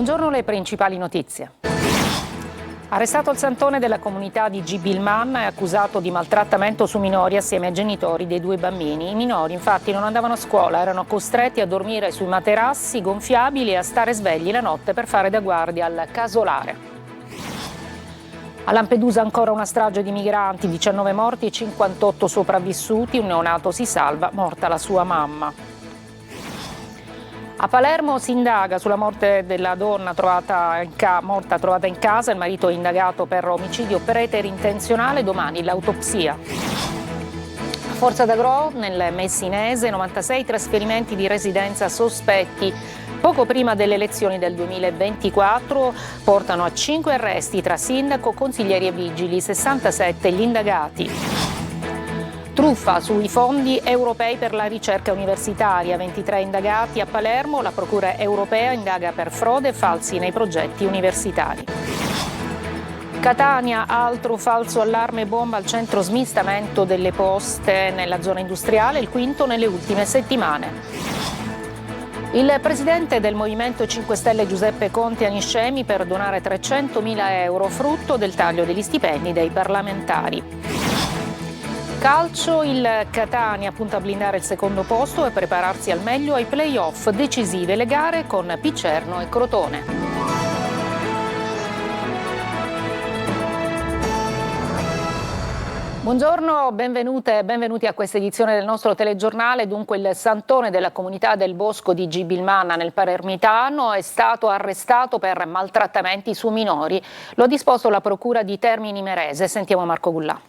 Buongiorno, le principali notizie. Arrestato il santone della comunità di Gibilman e accusato di maltrattamento su minori assieme ai genitori dei 2 bambini. I minori infatti non andavano a scuola, erano costretti a dormire sui materassi gonfiabili e a stare svegli la notte per fare da guardia al casolare. A Lampedusa ancora una strage di migranti, 19 morti e 58 sopravvissuti, un neonato si salva, morta la sua mamma. A Palermo si indaga sulla morte della donna morta trovata in casa, il marito è indagato per omicidio preterintenzionale, domani l'autopsia. A Forza d'Agro, nel Messinese, 96 trasferimenti di residenza sospetti. Poco prima delle elezioni del 2024 portano a 5 arresti tra sindaco, consiglieri e vigili, 67 gli indagati. Truffa sui fondi europei per la ricerca universitaria, 23 indagati a Palermo, la Procura europea indaga per frode e falsi nei progetti universitari. Catania, altro falso allarme bomba al centro smistamento delle poste nella zona industriale, il quinto nelle ultime settimane. Il presidente del Movimento 5 Stelle Giuseppe Conte a Niscemi per donare 300.000 euro, frutto del taglio degli stipendi dei parlamentari. Calcio, il Catania punta a blindare il secondo posto e prepararsi al meglio ai play-off, decisive le gare con Picerno e Crotone. Buongiorno, benvenute e benvenuti a questa edizione del nostro telegiornale. Dunque il santone della comunità del Bosco di Gibilmanna nel Palermitano è stato arrestato per maltrattamenti su minori. Lo ha disposto la Procura di Termini Imerese. Sentiamo Marco Gullà.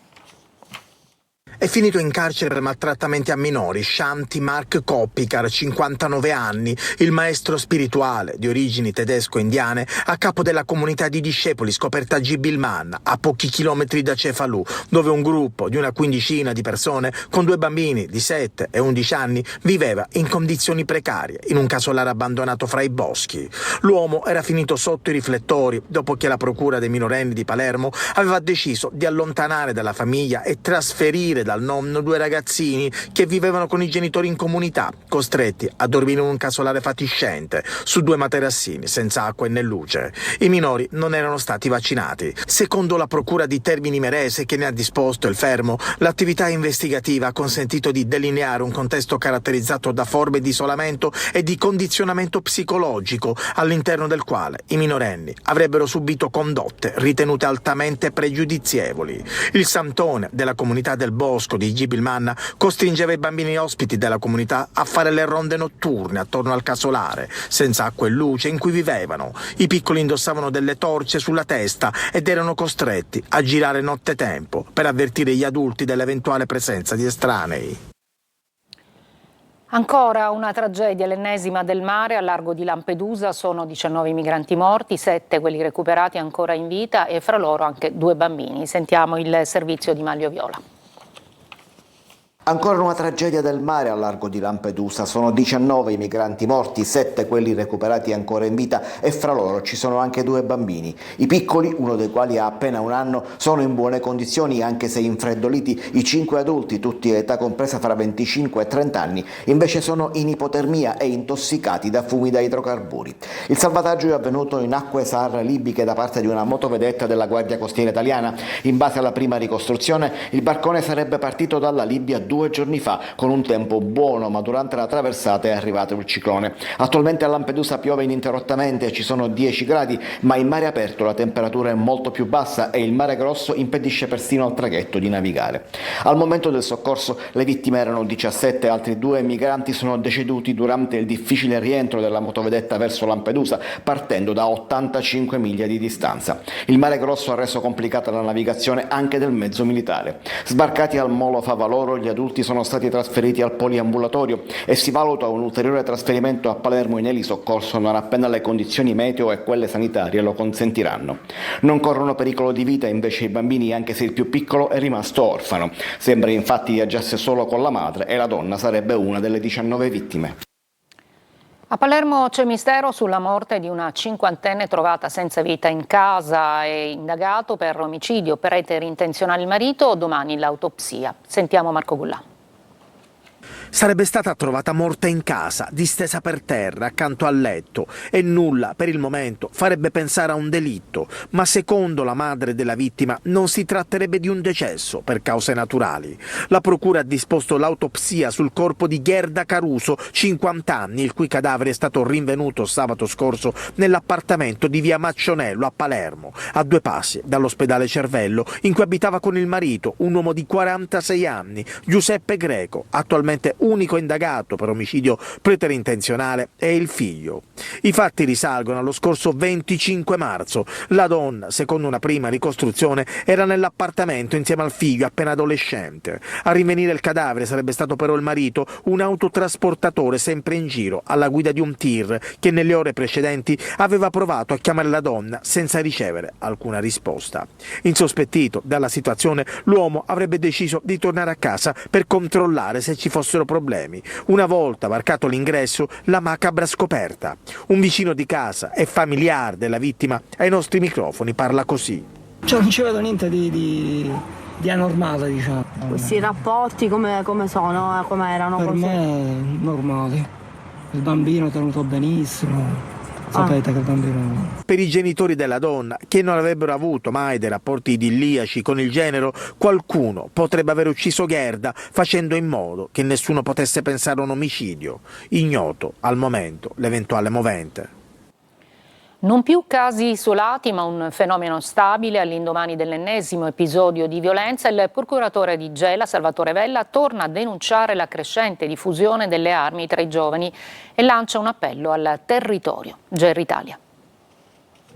È finito in carcere per maltrattamenti a minori Shanti Mark Koppicar, 59 anni, il maestro spirituale di origini tedesco-indiane a capo della comunità di discepoli scoperta a Gibilmanna, a pochi chilometri da Cefalù, dove un gruppo di una quindicina di persone con 2 bambini di 7 e 11 anni viveva in condizioni precarie in un casolare abbandonato fra i boschi. L'uomo era finito sotto i riflettori dopo che la procura dei minorenni di Palermo aveva deciso di allontanare dalla famiglia e trasferire dal nonno 2 ragazzini che vivevano con i genitori in comunità, costretti a dormire in un casolare fatiscente su 2 materassini senza acqua e né luce. I minori non erano stati vaccinati. Secondo la procura di Termini Imerese, che ne ha disposto il fermo, l'attività investigativa ha consentito di delineare un contesto caratterizzato da forme di isolamento e di condizionamento psicologico, all'interno del quale i minorenni avrebbero subito condotte ritenute altamente pregiudizievoli. Il santone della comunità del Bosco di Gibilmanna costringeva i bambini ospiti della comunità a fare le ronde notturne attorno al casolare, senza acqua e luce, in cui vivevano. I piccoli indossavano delle torce sulla testa ed erano costretti a girare nottetempo per avvertire gli adulti dell'eventuale presenza di estranei. Ancora una tragedia, l'ennesima del mare al largo di Lampedusa, sono 19 i migranti morti, 7 quelli recuperati ancora in vita e fra loro anche 2 bambini. Sentiamo il servizio di Maglio Viola. Ancora una tragedia del mare al largo di Lampedusa, sono 19 i migranti morti, 7 quelli recuperati ancora in vita e fra loro ci sono anche 2 bambini. I piccoli, uno dei quali ha appena 1 anno, sono in buone condizioni anche se infreddoliti. I 5 adulti, tutti a età compresa fra 25 e 30 anni, invece sono in ipotermia e intossicati da fumi da idrocarburi. Il salvataggio è avvenuto in acque SAR libiche da parte di una motovedetta della Guardia Costiera Italiana. In base alla prima ricostruzione, il barcone sarebbe partito dalla Libia 2 giorni fa con un tempo buono, ma durante la traversata è arrivato il ciclone. Attualmente a Lampedusa piove ininterrottamente, ci sono 10 gradi, ma in mare aperto la temperatura è molto più bassa e il mare grosso impedisce persino al traghetto di navigare. Al momento del soccorso le vittime erano 17, altri 2 migranti sono deceduti durante il difficile rientro della motovedetta verso Lampedusa, partendo da 85 miglia di distanza. Il mare grosso ha reso complicata la navigazione anche del mezzo militare. Sbarcati al Molo Favaloro, gli adulti sono stati trasferiti al poliambulatorio e si valuta un ulteriore trasferimento a Palermo in elisoccorso non appena le condizioni meteo e quelle sanitarie lo consentiranno. Non corrono pericolo di vita invece i bambini, anche se il più piccolo è rimasto orfano. Sembra infatti viaggiasse solo con la madre e la donna sarebbe una delle 19 vittime. A Palermo c'è mistero sulla morte di una cinquantenne trovata senza vita in casa e indagato per omicidio preterintenzionale il marito, domani l'autopsia. Sentiamo Marco Gullà. Sarebbe stata trovata morta in casa, distesa per terra, accanto al letto, e nulla, per il momento, farebbe pensare a un delitto, ma secondo la madre della vittima non si tratterebbe di un decesso per cause naturali. La procura ha disposto l'autopsia sul corpo di Gerda Caruso, 50 anni, il cui cadavere è stato rinvenuto sabato scorso nell'appartamento di via Maccionello a Palermo, a 2 passi dall'ospedale Cervello, in cui abitava con il marito, un uomo di 46 anni, Giuseppe Greco, attualmente unico indagato per omicidio preterintenzionale, e il figlio. I fatti risalgono allo scorso 25 marzo. La donna, secondo una prima ricostruzione, era nell'appartamento insieme al figlio appena adolescente. A rinvenire il cadavere sarebbe stato però il marito, un autotrasportatore sempre in giro alla guida di un tir che nelle ore precedenti aveva provato a chiamare la donna senza ricevere alcuna risposta. Insospettito dalla situazione, l'uomo avrebbe deciso di tornare a casa per controllare se ci fossero problemi. Una volta varcato l'ingresso, la macabra scoperta. Un vicino di casa e familiare della vittima ai nostri microfoni parla così. Cioè non ci vedo niente di anormale, diciamo. Questi rapporti come sono, come erano? Per me normali. Il bambino è tenuto benissimo. Sapete che il bambino... Per i genitori della donna, che non avrebbero avuto mai dei rapporti idilliaci con il genero, qualcuno potrebbe aver ucciso Gerda facendo in modo che nessuno potesse pensare a un omicidio. Ignoto al momento l'eventuale movente. Non più casi isolati, ma un fenomeno stabile. All'indomani dell'ennesimo episodio di violenza, il procuratore di Gela, Salvatore Vella, torna a denunciare la crescente diffusione delle armi tra i giovani e lancia un appello al territorio. GR Italia.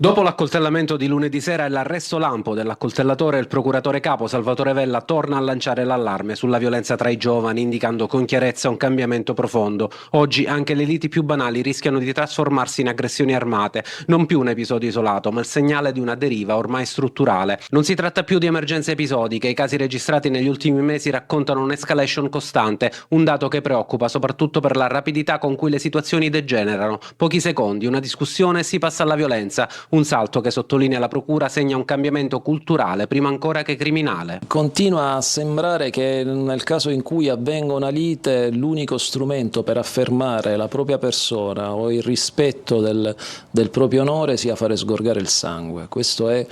Dopo l'accoltellamento di lunedì sera e l'arresto lampo dell'accoltellatore, il procuratore capo Salvatore Vella torna a lanciare l'allarme sulla violenza tra i giovani, indicando con chiarezza un cambiamento profondo. Oggi anche le liti più banali rischiano di trasformarsi in aggressioni armate, non più un episodio isolato, ma il segnale di una deriva ormai strutturale. Non si tratta più di emergenze episodiche, i casi registrati negli ultimi mesi raccontano un'escalation costante, un dato che preoccupa soprattutto per la rapidità con cui le situazioni degenerano. Pochi secondi, una discussione, si passa alla violenza. Un salto che, sottolinea la procura, segna un cambiamento culturale prima ancora che criminale. Continua a sembrare che nel caso in cui avvenga una lite l'unico strumento per affermare la propria persona o il rispetto del proprio onore sia fare sgorgare il sangue. Questo è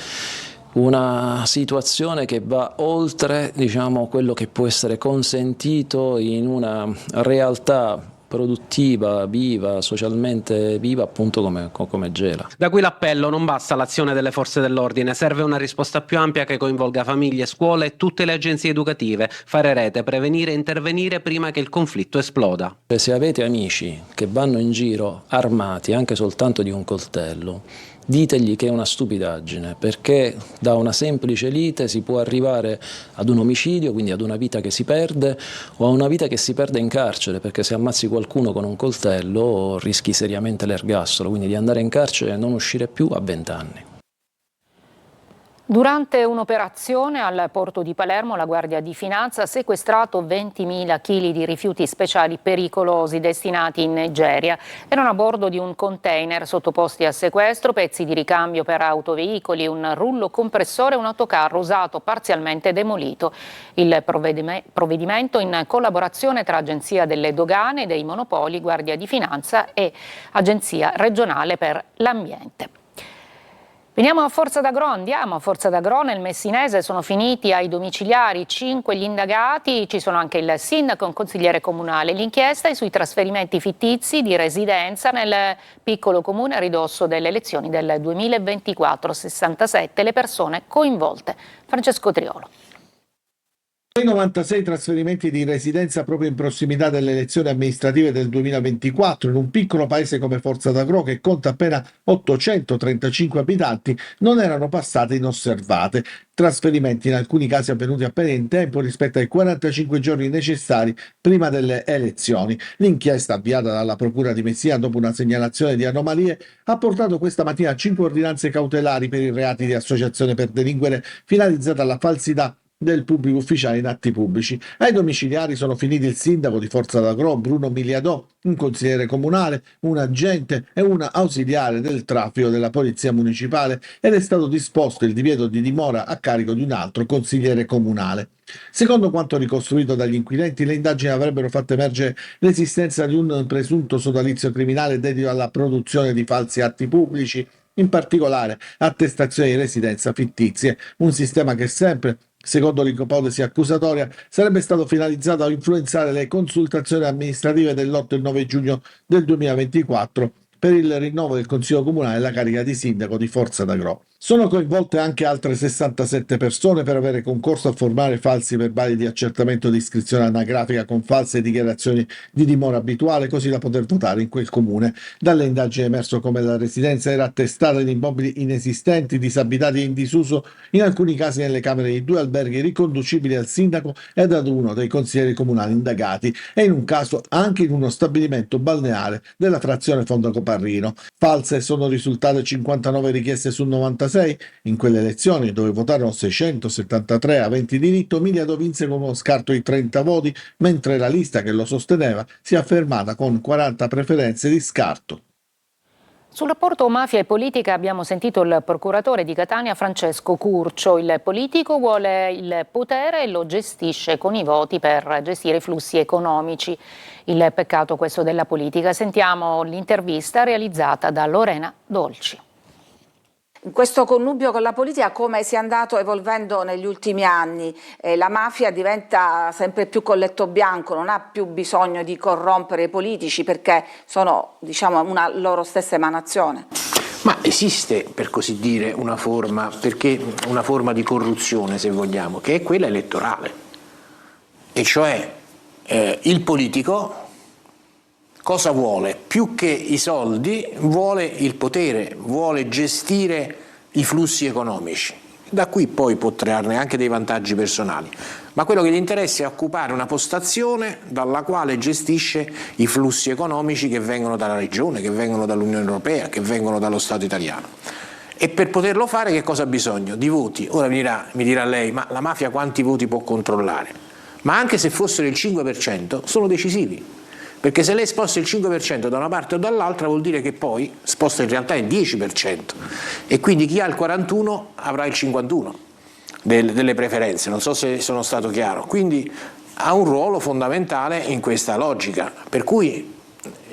una situazione che va oltre, diciamo, quello che può essere consentito in una realtà produttiva, viva, socialmente viva, appunto come Gela. Da qui l'appello: non basta l'azione delle forze dell'ordine, serve una risposta più ampia che coinvolga famiglie, scuole e tutte le agenzie educative. Fare rete, prevenire e intervenire prima che il conflitto esploda. Se avete amici che vanno in giro armati anche soltanto di un coltello, ditegli che è una stupidaggine, perché da una semplice lite si può arrivare ad un omicidio, quindi ad una vita che si perde, o a una vita che si perde in carcere, perché se ammazzi qualcuno con un coltello rischi seriamente l'ergastolo, quindi di andare in carcere e non uscire più a 20 anni. Durante un'operazione al porto di Palermo, la Guardia di Finanza ha sequestrato 20.000 kg di rifiuti speciali pericolosi destinati in Nigeria. Erano a bordo di un container sottoposti a sequestro, pezzi di ricambio per autoveicoli, un rullo compressore e un autocarro usato parzialmente demolito. Il provvedimento in collaborazione tra Agenzia delle Dogane, dei Monopoli, Guardia di Finanza e Agenzia regionale per l'ambiente. Veniamo a Forza d'Agro, andiamo a Forza d'Agro. Nel Messinese sono finiti ai domiciliari 5 gli indagati, ci sono anche il sindaco e un consigliere comunale. L'inchiesta è sui trasferimenti fittizi di residenza nel piccolo comune a ridosso delle elezioni del 2024, 67 le persone coinvolte. Francesco Triolo. 96 trasferimenti di residenza proprio in prossimità delle elezioni amministrative del 2024 in un piccolo paese come Forza d'Agro, che conta appena 835 abitanti, non erano passate inosservate. Trasferimenti in alcuni casi avvenuti appena in tempo rispetto ai 45 giorni necessari prima delle elezioni. L'inchiesta, avviata dalla Procura di Messina dopo una segnalazione di anomalie, ha portato questa mattina a 5 ordinanze cautelari per i reati di associazione per delinquere finalizzata alla falsità del pubblico ufficiale in atti pubblici. Ai domiciliari sono finiti il sindaco di Forza d'Agro, Bruno Miliadò, un consigliere comunale, un agente e una ausiliare del traffico della polizia municipale ed è stato disposto il divieto di dimora a carico di un altro consigliere comunale. Secondo quanto ricostruito dagli inquirenti, le indagini avrebbero fatto emergere l'esistenza di un presunto sodalizio criminale dedito alla produzione di falsi atti pubblici, in particolare attestazioni di residenza fittizie, un sistema che sempre, secondo l'ipotesi accusatoria, sarebbe stato finalizzato a influenzare le consultazioni amministrative dell'8 e 9 giugno del 2024 per il rinnovo del Consiglio Comunale alla carica di sindaco di Forza d'Agro. Sono coinvolte anche altre 67 persone per avere concorso a formare falsi verbali di accertamento di iscrizione anagrafica con false dichiarazioni di dimora abituale, così da poter votare in quel comune. Dalle indagini è emerso come la residenza era attestata in immobili inesistenti, disabitati e in disuso, in alcuni casi nelle camere di 2 alberghi riconducibili al sindaco ed ad uno dei consiglieri comunali indagati, e in un caso anche in uno stabilimento balneare della frazione Fondacoparrino. False sono risultate 59 richieste su 96. In quelle elezioni, dove votarono 673 aventi diritto, Miliadò vinse con uno scarto di 30 voti, mentre la lista che lo sosteneva si è affermata con 40 preferenze di scarto. Sul rapporto mafia e politica abbiamo sentito il procuratore di Catania Francesco Curcio. Il politico vuole il potere e lo gestisce con i voti per gestire i flussi economici. Il peccato questo della politica. Sentiamo l'intervista realizzata da Lorena Dolci. In questo connubio con la politica, come si è andato evolvendo negli ultimi anni, la mafia diventa sempre più colletto bianco, non ha più bisogno di corrompere i politici perché sono, diciamo, una loro stessa emanazione. Ma esiste, per così dire, una forma di corruzione, se vogliamo, che è quella elettorale, e cioè il politico cosa vuole? Più che i soldi, vuole il potere, vuole gestire i flussi economici. Da qui poi può trarne anche dei vantaggi personali. Ma quello che gli interessa è occupare una postazione dalla quale gestisce i flussi economici che vengono dalla regione, che vengono dall'Unione Europea, che vengono dallo Stato italiano. E per poterlo fare che cosa ha bisogno? Di voti. Ora mi dirà lei, ma la mafia quanti voti può controllare? Ma anche se fossero il 5% sono decisivi. Perché se lei sposta il 5% da una parte o dall'altra vuol dire che poi sposta in realtà il 10%, e quindi chi ha il 41 avrà il 51 delle preferenze, non so se sono stato chiaro, quindi ha un ruolo fondamentale in questa logica, per cui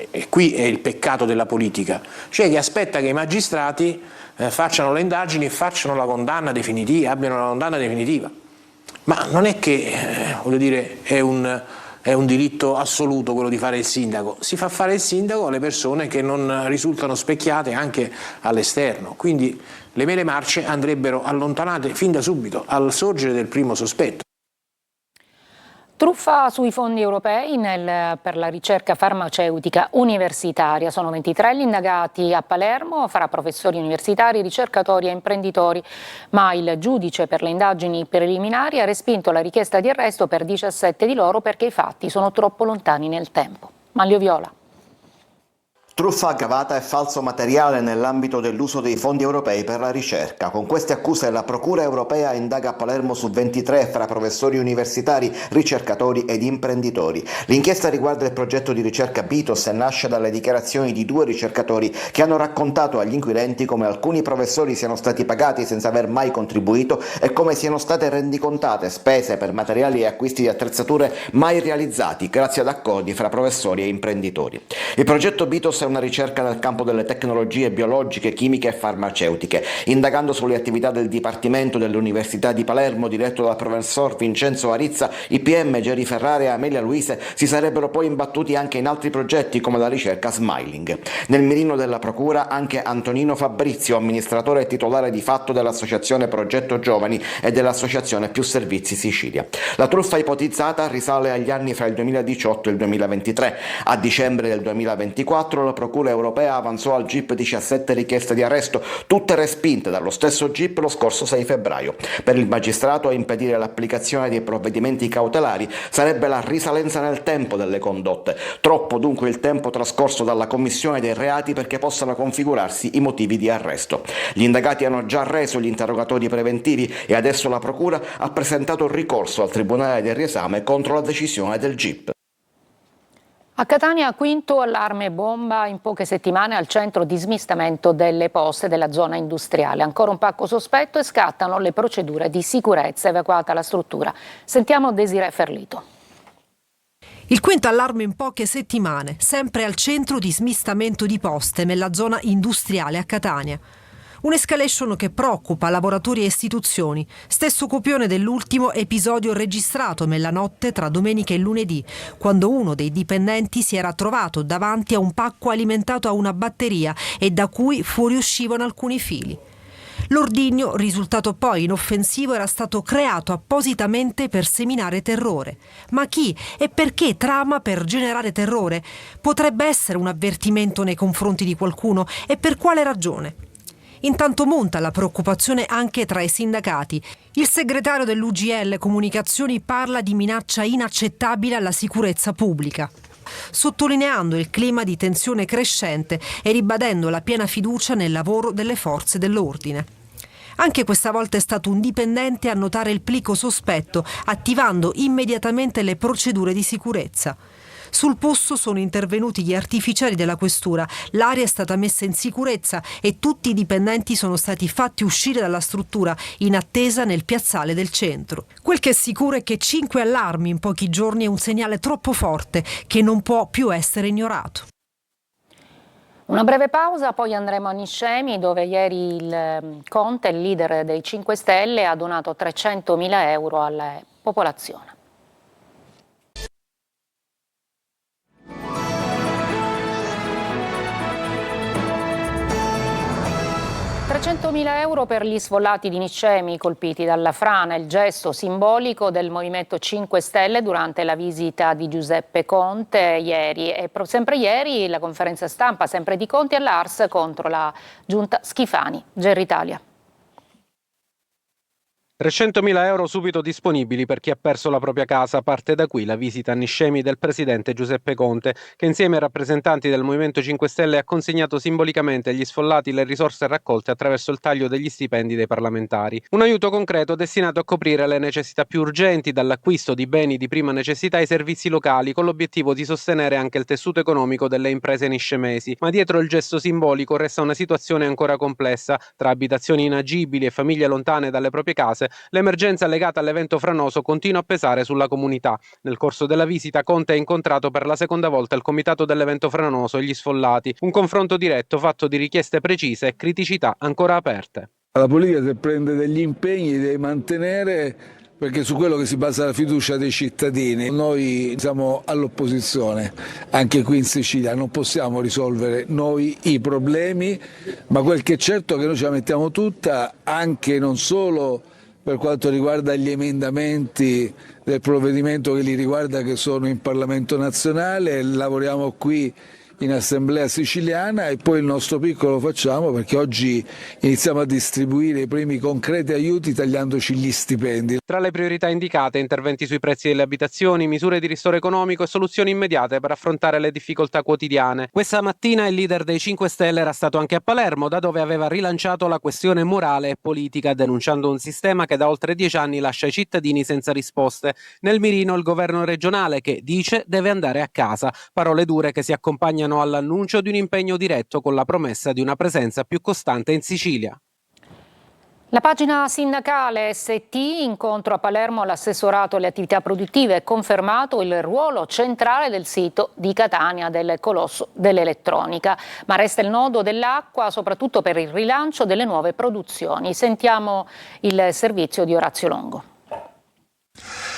e qui è il peccato della politica, cioè che aspetta che i magistrati facciano le indagini e facciano la condanna definitiva, abbiano la condanna definitiva, ma non è che voglio dire è un diritto assoluto quello di fare il sindaco, si fa fare il sindaco alle persone che non risultano specchiate anche all'esterno, quindi le mele marce andrebbero allontanate fin da subito, al sorgere del primo sospetto. Truffa sui fondi europei per la ricerca farmaceutica universitaria. Sono 23 gli indagati a Palermo fra professori universitari, ricercatori e imprenditori, ma il giudice per le indagini preliminari ha respinto la richiesta di arresto per 17 di loro perché i fatti sono troppo lontani nel tempo. Manlio Viola. Truffa aggravata e falso materiale nell'ambito dell'uso dei fondi europei per la ricerca. Con queste accuse la Procura europea indaga a Palermo su 23 fra professori universitari, ricercatori ed imprenditori. L'inchiesta riguarda il progetto di ricerca BITOS e nasce dalle dichiarazioni di 2 ricercatori che hanno raccontato agli inquirenti come alcuni professori siano stati pagati senza aver mai contribuito e come siano state rendicontate spese per materiali e acquisti di attrezzature mai realizzati grazie ad accordi fra professori e imprenditori. Il progetto BITOS è una ricerca nel campo delle tecnologie biologiche, chimiche e farmaceutiche. Indagando sulle attività del Dipartimento dell'Università di Palermo diretto dal professor Vincenzo Arizza, i PM Geri Ferrari e Amelia Luise si sarebbero poi imbattuti anche in altri progetti come la ricerca Smiling. Nel mirino della procura anche Antonino Fabrizio, amministratore e titolare di fatto dell'associazione Progetto Giovani e dell'associazione Più Servizi Sicilia. La truffa ipotizzata risale agli anni fra il 2018 e il 2023. A dicembre del 2024 la Procura europea avanzò al GIP 17 richieste di arresto, tutte respinte dallo stesso GIP lo scorso 6 febbraio. Per il magistrato a impedire l'applicazione dei provvedimenti cautelari sarebbe la risalenza nel tempo delle condotte, troppo dunque il tempo trascorso dalla commissione dei reati perché possano configurarsi i motivi di arresto. Gli indagati hanno già reso gli interrogatori preventivi e adesso la Procura ha presentato un ricorso al Tribunale del riesame contro la decisione del GIP. A Catania, quinto allarme bomba in poche settimane al centro di smistamento delle poste della zona industriale. Ancora un pacco sospetto e scattano le procedure di sicurezza, evacuata la struttura. Sentiamo Desiree Ferlito. Il quinto allarme in poche settimane, sempre al centro di smistamento di poste nella zona industriale a Catania. Un'escalation che preoccupa lavoratori e istituzioni, stesso copione dell'ultimo episodio registrato nella notte tra domenica e lunedì, quando uno dei dipendenti si era trovato davanti a un pacco alimentato a una batteria e da cui fuoriuscivano alcuni fili. L'ordigno, risultato poi inoffensivo, era stato creato appositamente per seminare terrore. Ma chi e perché trama per generare terrore? Potrebbe essere un avvertimento nei confronti di qualcuno e per quale ragione? Intanto monta la preoccupazione anche tra i sindacati. Il segretario dell'UGL Comunicazioni parla di minaccia inaccettabile alla sicurezza pubblica, sottolineando il clima di tensione crescente e ribadendo la piena fiducia nel lavoro delle forze dell'ordine. Anche questa volta è stato un dipendente a notare il plico sospetto, attivando immediatamente le procedure di sicurezza. Sul posto sono intervenuti gli artificieri della questura, l'area è stata messa in sicurezza e tutti i dipendenti sono stati fatti uscire dalla struttura in attesa nel piazzale del centro. Quel che è sicuro è che 5 allarmi in pochi giorni è un segnale troppo forte che non può più essere ignorato. Una breve pausa, poi andremo a Niscemi, dove ieri il Conte, il leader dei 5 Stelle, ha donato 300.000 euro alla popolazione. 300.000 euro per gli sfollati di Niscemi colpiti dalla frana, il gesto simbolico del Movimento 5 Stelle durante la visita di Giuseppe Conte ieri. E sempre ieri la conferenza stampa, sempre di Conte all'Ars contro la giunta Schifani. Gerry Italia. 300.000 euro subito disponibili per chi ha perso la propria casa. Parte da qui la visita a Niscemi del presidente Giuseppe Conte, che insieme ai rappresentanti del Movimento 5 Stelle ha consegnato simbolicamente agli sfollati le risorse raccolte attraverso il taglio degli stipendi dei parlamentari. Un aiuto concreto destinato a coprire le necessità più urgenti, dall'acquisto di beni di prima necessità ai servizi locali, con l'obiettivo di sostenere anche il tessuto economico delle imprese niscemesi. Ma dietro il gesto simbolico resta una situazione ancora complessa. Tra abitazioni inagibili e famiglie lontane dalle proprie case, l'emergenza legata all'evento franoso continua a pesare sulla comunità. Nel corso della visita Conte ha incontrato per la seconda volta il comitato dell'evento franoso e gli sfollati. Un confronto diretto fatto di richieste precise e criticità ancora aperte. La politica, se prende degli impegni, deve mantenere, perché su quello che si basa la fiducia dei cittadini. Noi siamo all'opposizione, anche qui in Sicilia, non possiamo risolvere noi i problemi, ma quel che è certo è che noi ce la mettiamo tutta, anche non solo per quanto riguarda gli emendamenti del provvedimento che li riguarda, che sono in Parlamento nazionale, lavoriamo qui in Assemblea siciliana e poi il nostro piccolo facciamo, perché oggi iniziamo a distribuire i primi concreti aiuti tagliandoci gli stipendi. Tra le priorità indicate, interventi sui prezzi delle abitazioni, misure di ristoro economico e soluzioni immediate per affrontare le difficoltà quotidiane. Questa mattina il leader dei 5 Stelle era stato anche a Palermo, da dove aveva rilanciato la questione morale e politica, denunciando un sistema che da oltre 10 anni lascia i cittadini senza risposte. Nel mirino il governo regionale che, dice, deve andare a casa. Parole dure che si accompagnano all'annuncio di un impegno diretto con la promessa di una presenza più costante in Sicilia. La pagina sindacale ST, incontro a Palermo all'assessorato alle attività produttive, ha confermato il ruolo centrale del sito di Catania del colosso dell'elettronica, ma resta il nodo dell'acqua soprattutto per il rilancio delle nuove produzioni. Sentiamo il servizio di Orazio Longo.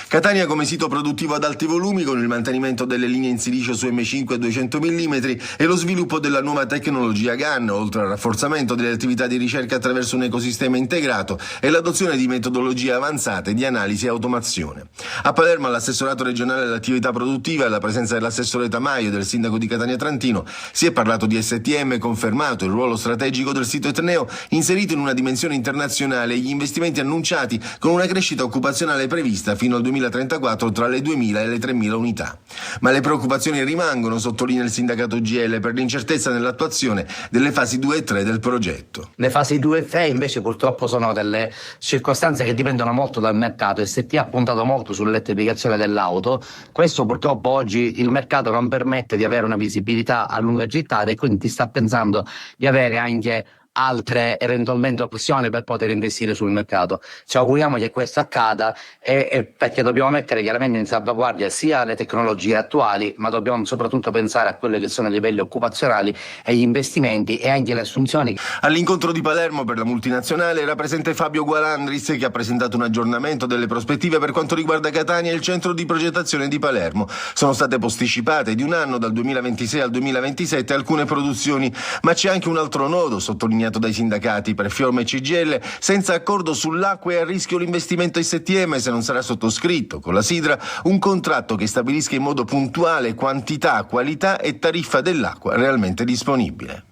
Catania come sito produttivo ad alti volumi, con il mantenimento delle linee in silicio su M5 a 200 mm e lo sviluppo della nuova tecnologia GaN, oltre al rafforzamento delle attività di ricerca attraverso un ecosistema integrato e l'adozione di metodologie avanzate di analisi e automazione. A Palermo, all'assessorato regionale dell'attività produttiva e alla presenza dell'assessore Tamaio e del sindaco di Catania Trantino, si è parlato di STM, confermato il ruolo strategico del sito etneo inserito in una dimensione internazionale e gli investimenti annunciati con una crescita occupazionale prevista fino al 2034 tra le 2.000 e le 3.000 unità. Ma le preoccupazioni rimangono, sottolinea il sindacato GL, per l'incertezza nell'attuazione delle fasi 2 e 3 del progetto. Le fasi 2 e 3 invece purtroppo sono delle circostanze che dipendono molto dal mercato. ST ha puntato molto sull'elettrificazione dell'auto, questo purtroppo oggi il mercato non permette di avere una visibilità a lunga gittata e quindi sta pensando di avere anche altre eventualmente opzioni per poter investire sul mercato. Ci auguriamo che questo accada perché dobbiamo mettere chiaramente in salvaguardia sia le tecnologie attuali, ma dobbiamo soprattutto pensare a quelli che sono i livelli occupazionali e gli investimenti e anche le assunzioni. All'incontro di Palermo per la multinazionale era presente Fabio Gualandris, che ha presentato un aggiornamento delle prospettive per quanto riguarda Catania e il centro di progettazione di Palermo. Sono state posticipate di un anno, dal 2026 al 2027, alcune produzioni, ma c'è anche un altro nodo sottolineato dai sindacati per Fiorme e CGL. Senza accordo sull'acqua è a rischio l'investimento STM se non sarà sottoscritto con la Sidra un contratto che stabilisca in modo puntuale quantità, qualità e tariffa dell'acqua realmente disponibile.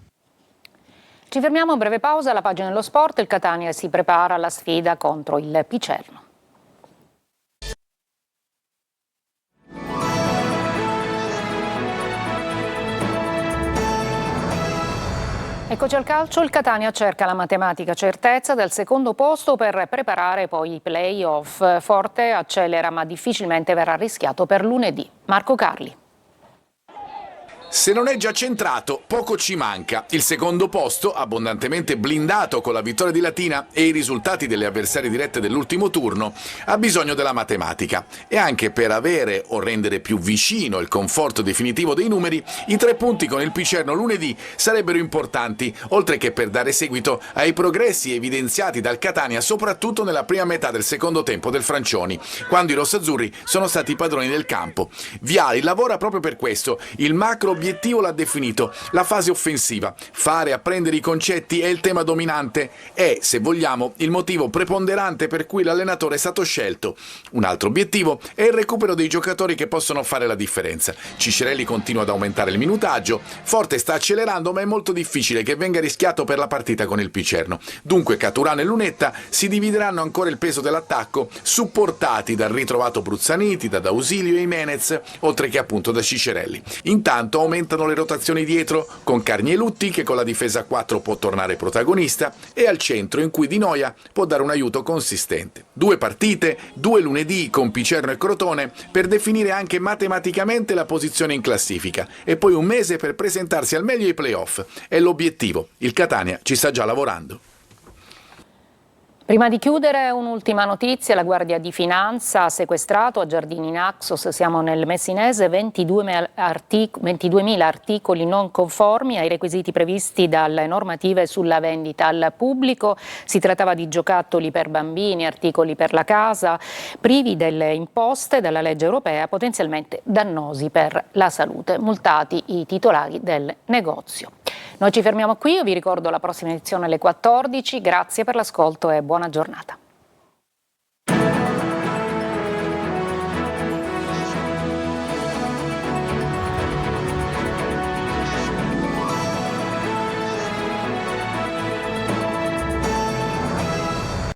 Ci fermiamo, breve pausa, alla pagina dello sport. Il Catania si prepara alla sfida contro il Picerno. Eccoci al calcio, il Catania cerca la matematica certezza del secondo posto per preparare poi i play-off. Forte accelera ma difficilmente verrà rischiato per lunedì. Marco Carli. Se non è già centrato, poco ci manca. Il secondo posto, abbondantemente blindato con la vittoria di Latina e i risultati delle avversarie dirette dell'ultimo turno, ha bisogno della matematica. E anche per avere o rendere più vicino il conforto definitivo dei numeri, i 3 punti con il Picerno lunedì sarebbero importanti, oltre che per dare seguito ai progressi evidenziati dal Catania, soprattutto nella prima metà del secondo tempo del Francioni, quando i rossazzurri sono stati i padroni del campo. Viali lavora proprio per questo. Il macro obiettivo l'ha definito, la fase offensiva. Fare apprendere i concetti è il tema dominante, è, se vogliamo, il motivo preponderante per cui l'allenatore è stato scelto. Un altro obiettivo è il recupero dei giocatori che possono fare la differenza. Ciccarelli continua ad aumentare il minutaggio, Forte sta accelerando, ma è molto difficile che venga rischiato per la partita con il Picerno. Dunque Caturano e Lunetta si divideranno ancora il peso dell'attacco, supportati dal ritrovato Bruzzaniti, da D'Ausilio e Jimenez, oltre che appunto da Ciccarelli. Intanto aumentano le rotazioni dietro, con Carnielutti che con la difesa a 4 può tornare protagonista, e al centro in cui Di Noia può dare un aiuto consistente. 2 partite, 2 lunedì con Picerno e Crotone per definire anche matematicamente la posizione in classifica e poi un mese per presentarsi al meglio ai playoff. È l'obiettivo. Il Catania ci sta già lavorando. Prima di chiudere un'ultima notizia, la Guardia di Finanza ha sequestrato a Giardini Naxos, siamo nel Messinese, 22.000 articoli non conformi ai requisiti previsti dalle normative sulla vendita al pubblico. Si trattava di giocattoli per bambini, articoli per la casa, privi delle imposte dalla legge europea, potenzialmente dannosi per la salute. Multati i titolari del negozio. Noi ci fermiamo qui, io vi ricordo la prossima edizione alle 14, grazie per l'ascolto e buona giornata.